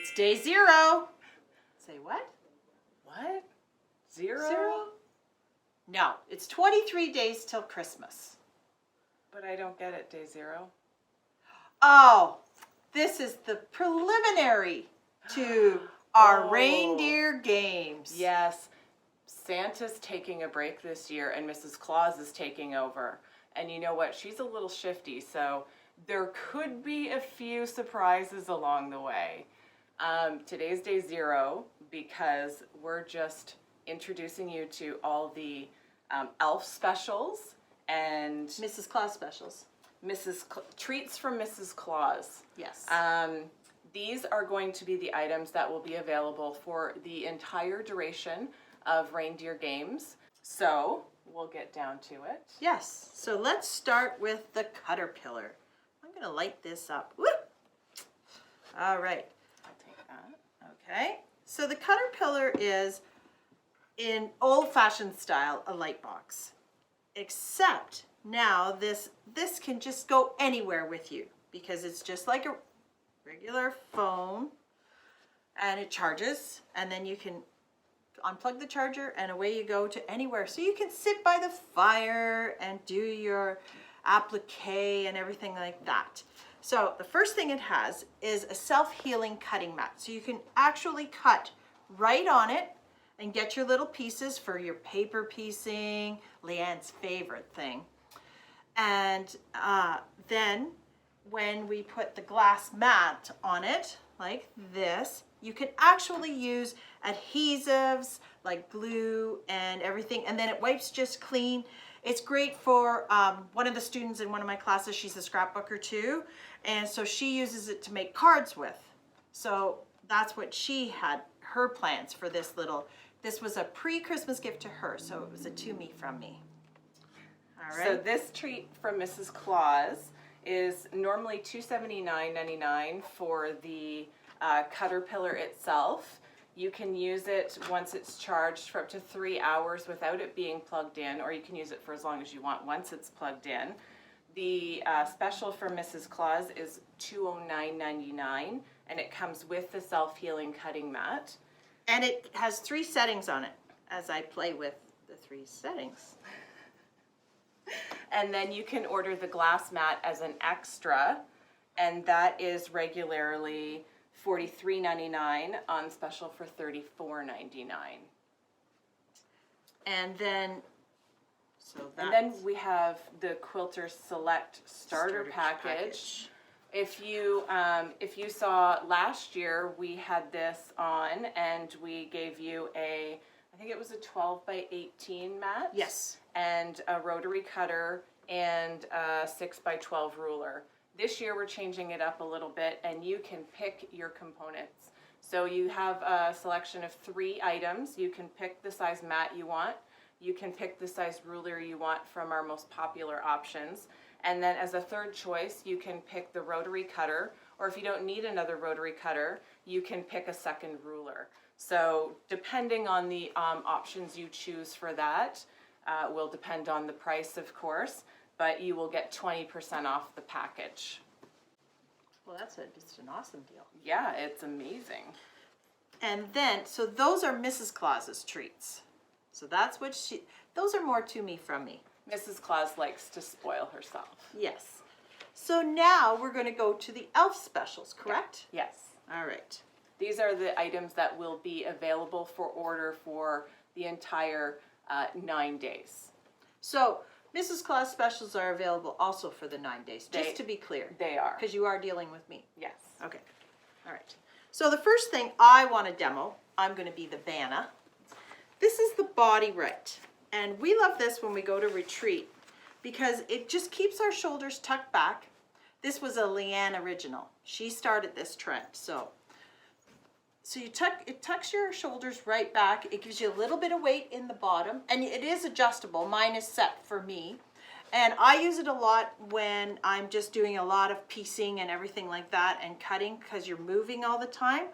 It's day 0. Say what? What? Zero? 0? No, it's 23 days till Christmas. But I don't get it, day 0. Oh, this is the preliminary to our Oh. reindeer games. Yes. Santa's taking a break this year and Mrs. Claus is taking over. And you know what? She's a little shifty, so there could be a few surprises along the way. Today's day 0 because we're just introducing you to all the elf specials and Mrs. Claus specials. treats from Mrs. Claus. Yes. These are going to be the items that will be available for the entire duration of reindeer games. So we'll get down to it. Yes. So let's start with the caterpillar. I'm going to light this up. Woo! All right. I'll take that. Okay. So the caterpillar is, in old-fashioned style, a light box. Except now this can just go anywhere with you because it's just like a regular phone and it charges, and then you can unplug the charger and away you go to anywhere. So you can sit by the fire and do your applique and everything like that. So the first thing it has is a self-healing cutting mat. So you can actually cut right on it and get your little pieces for your paper piecing, Leanne's favorite thing. And then when we put the glass mat on it, like this, you can actually use adhesives like glue and everything, and then it wipes just clean. It's great for one of the students in one of my classes. She's a scrapbooker too, and so she uses it to make cards with. So that's what she had, her plans for this little. This was a pre-Christmas gift to her, so it was a to me from me. All right. So this treat from Mrs. Claus is normally $279.99 for the caterpillar itself. You can use it once it's charged for up to 3 hours without it being plugged in, or you can use it for as long as you want once it's plugged in. The special for Mrs. Claus is $209.99, and it comes with the self-healing cutting mat. And it has 3 settings on it as I play with the 3 settings. And then you can order the glass mat as an extra, and that is regularly $43.99 on special for $34.99. And then, so And then we have the Quilters Select Starter Package. If you saw last year, we had this on, and we gave you I think it was a 12 by 18 mat. Yes. And a rotary cutter and a 6 by 12 ruler. This year we're changing it up a little bit, and you can pick your components. So you have a selection of 3 items. You can pick the size mat you want. You can pick the size ruler you want from our most popular options. And then as a third choice, you can pick the rotary cutter, or if you don't need another rotary cutter, you can pick a second ruler. So depending on the options you choose for that, will depend on the price, of course, but you will get 20% off the package. Well, that's just an awesome deal. Yeah, it's amazing. And then, so those are Mrs. Claus's treats. So that's what those are more to me from me. Mrs. Claus likes to spoil herself. Yes. So now we're going to go to the elf specials, correct? Yes. All right. These are the items that will be available for order for the entire 9 days. So Mrs. Claus specials are available also for the 9 days, just to be clear. They are. Because you are dealing with me. Yes. Okay. All right. So the first thing I want to demo, I'm going to be the Vanna. This is the Body Right. And we love this when we go to retreat because it just keeps our shoulders tucked back. This was a Leanne original. She started this trend. So it tucks your shoulders right back. It gives you a little bit of weight in the bottom, and it is adjustable. Mine is set for me. And I use it a lot when I'm just doing a lot of piecing and everything like that and cutting because you're moving all the time.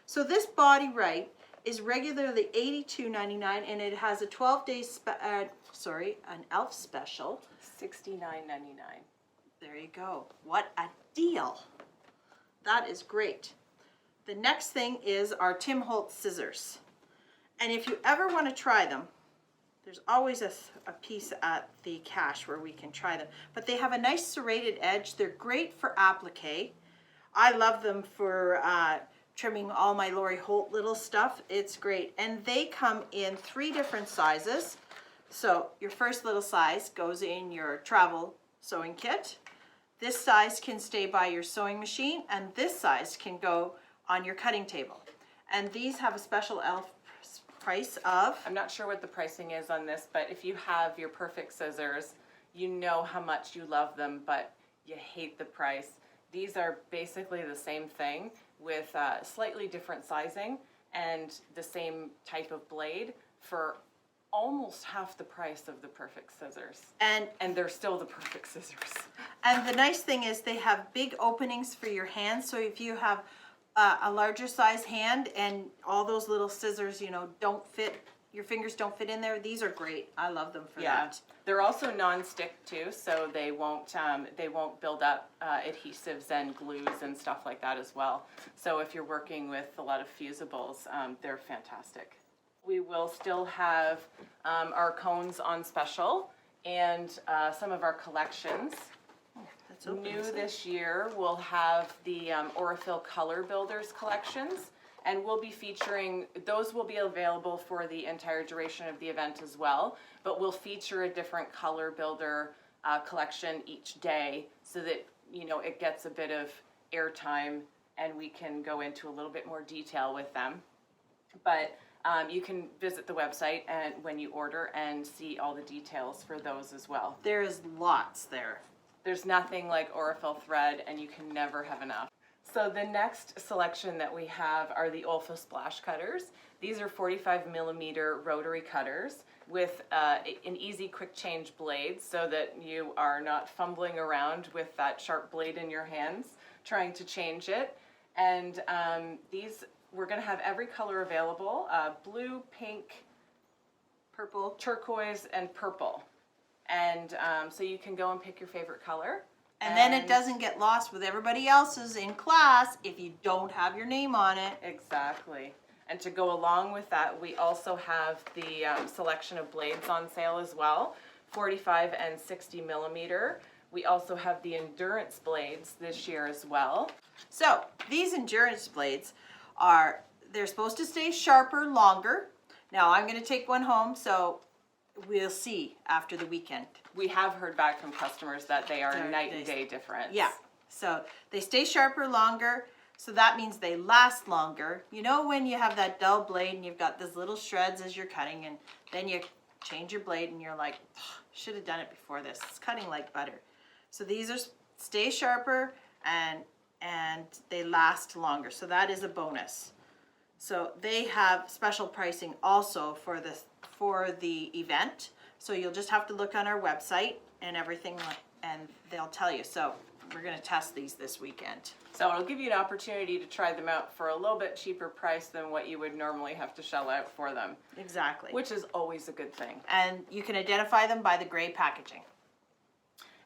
So this Body Right is regularly $82.99, and it has a 12-day, an elf special. $69.99. There you go. What a deal. That is great. The next thing is our Tim Holtz scissors. And if you ever want to try them, there's always a piece at the cache where we can try them. But they have a nice serrated edge. They're great for applique. I love them for trimming all my Lori Holt little stuff. It's great. And they come in 3 different sizes. So your first little size goes in your travel sewing kit. This size can stay by your sewing machine, and this size can go on your cutting table. And these have a special elf price of... I'm not sure what the pricing is on this, but if you have your perfect scissors, you know how much you love them, but you hate the price. These are basically the same thing with slightly different sizing and the same type of blade for almost half the price of the perfect scissors. And they're still the perfect scissors. And the nice thing is they have big openings for your hands, so if you have a larger size hand and all those little scissors, you know, don't fit, your fingers don't fit in there, these are great. I love them for that. They're also non-stick too, so they won't build up adhesives and glues and stuff like that as well. So if you're working with a lot of fusibles, they're fantastic. We will still have our cones on special and some of our collections. That's open, New isn't it? this year, we'll have the Aurifil Color Builders collections, and we'll be featuring, those will be available for the entire duration of the event as well, but we'll feature a different color builder collection each day so that, you know, it gets a bit of airtime and we can go into a little bit more detail with them. But you can visit the website and when you order and see all the details for those as well. There's lots there. There's nothing like Aurifil thread, and you can never have enough. So the next selection that we have are the Olfa Splash Cutters. These are 45mm rotary cutters with an easy quick change blade so that you are not fumbling around with that sharp blade in your hands trying to change it. And these, we're going to have every color available, blue, pink, Purple. turquoise, and purple. And so you can go and pick your favorite color. And then it doesn't get lost with everybody else's in class if you don't have your name on it. Exactly. And to go along with that, we also have the selection of blades on sale as well, 45 and 60mm. We also have the endurance blades this year as well. So these endurance blades they're supposed to stay sharper longer. Now I'm going to take one home, so we'll see after the weekend. We have heard back from customers that they are night and day difference. Yeah, so they stay sharper longer, so that means they last longer. You know when you have that dull blade and you've got these little shreds as you're cutting, and then you change your blade and you're like, should have done it before this. It's cutting like butter. So these stay sharper and they last longer, so that is a bonus. So they have special pricing also for the event. So you'll just have to look on our website and everything, and they'll tell you. So we're going to test these this weekend. So it'll give you an opportunity to try them out for a little bit cheaper price than what you would normally have to shell out for them. Exactly. Which is always a good thing. And you can identify them by the gray packaging.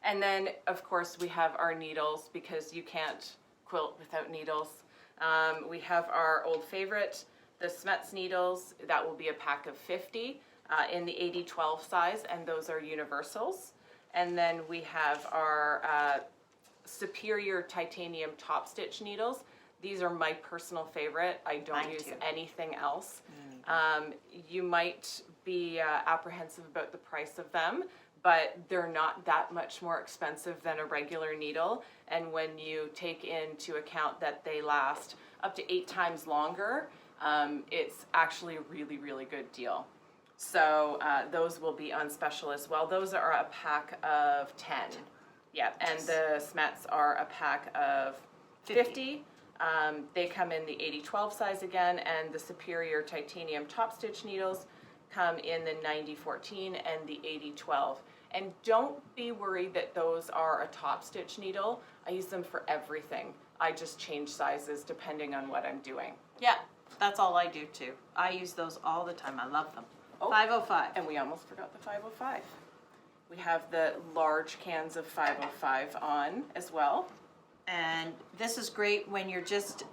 And then, of course, we have our needles because you can't quilt without needles. We have our old favorite, the Smets needles. That will be a pack of 50 in the 80-12 size, and those are universals. And then we have our superior titanium top stitch needles. These are my personal favorite. I don't Mine use too. anything else. You might be apprehensive about the price of them, but they're not that much more expensive than a regular needle. And when you take into account that they last up to 8 times longer, it's actually a really, really good deal. So those will be on special as well. Those are a pack of 10. Yeah, and the Smets are a pack of 50. They come in the 80-12 size again, and the superior titanium top stitch needles come in the 90-14 and the 80-12. And don't be worried that those are a top stitch needle. I use them for everything. I just change sizes depending on what I'm doing. Yeah, that's all I do too. I use those all the time. I love them. Oh, 505. And we almost forgot the 505. We have the large cans of 505 on as well. And this is great when you're just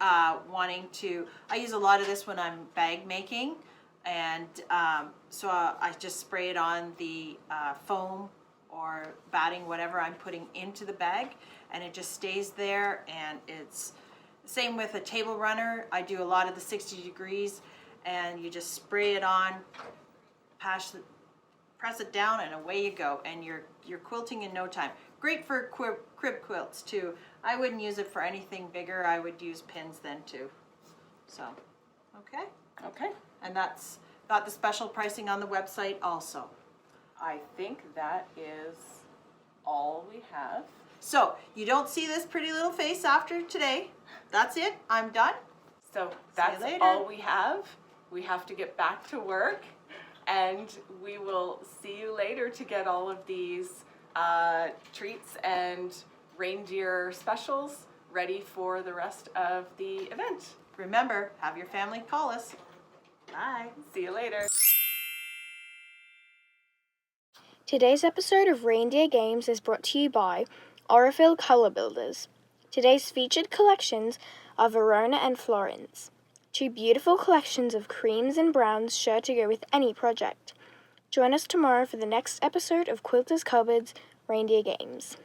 wanting to, I use a lot of this when I'm bag making, and so I just spray it on the foam or batting, whatever I'm putting into the bag, and it just stays there. And it's same with a table runner. I do a lot of the 60 degrees, and you just spray it on, press it down, and away you go, and you're quilting in no time. Great for crib quilts too. I wouldn't use it for anything bigger. I would use pins then too. So, okay. Okay. And that's got the special pricing on the website also. I think that is all we have. So, you don't see this pretty little face after today. That's it. I'm done. So that's later. all we have. We have to get back to work, and we will see you later to get all of these treats and reindeer specials ready for the rest of the event. Remember, have your family call us. Bye. See you later. Today's episode of Reindeer Games is brought to you by Aurifil Color Builders. Today's featured collections are Verona and Florence. Two beautiful collections of creams and browns sure to go with any project. Join us tomorrow for the next episode of Quilters Cupboard's Reindeer Games.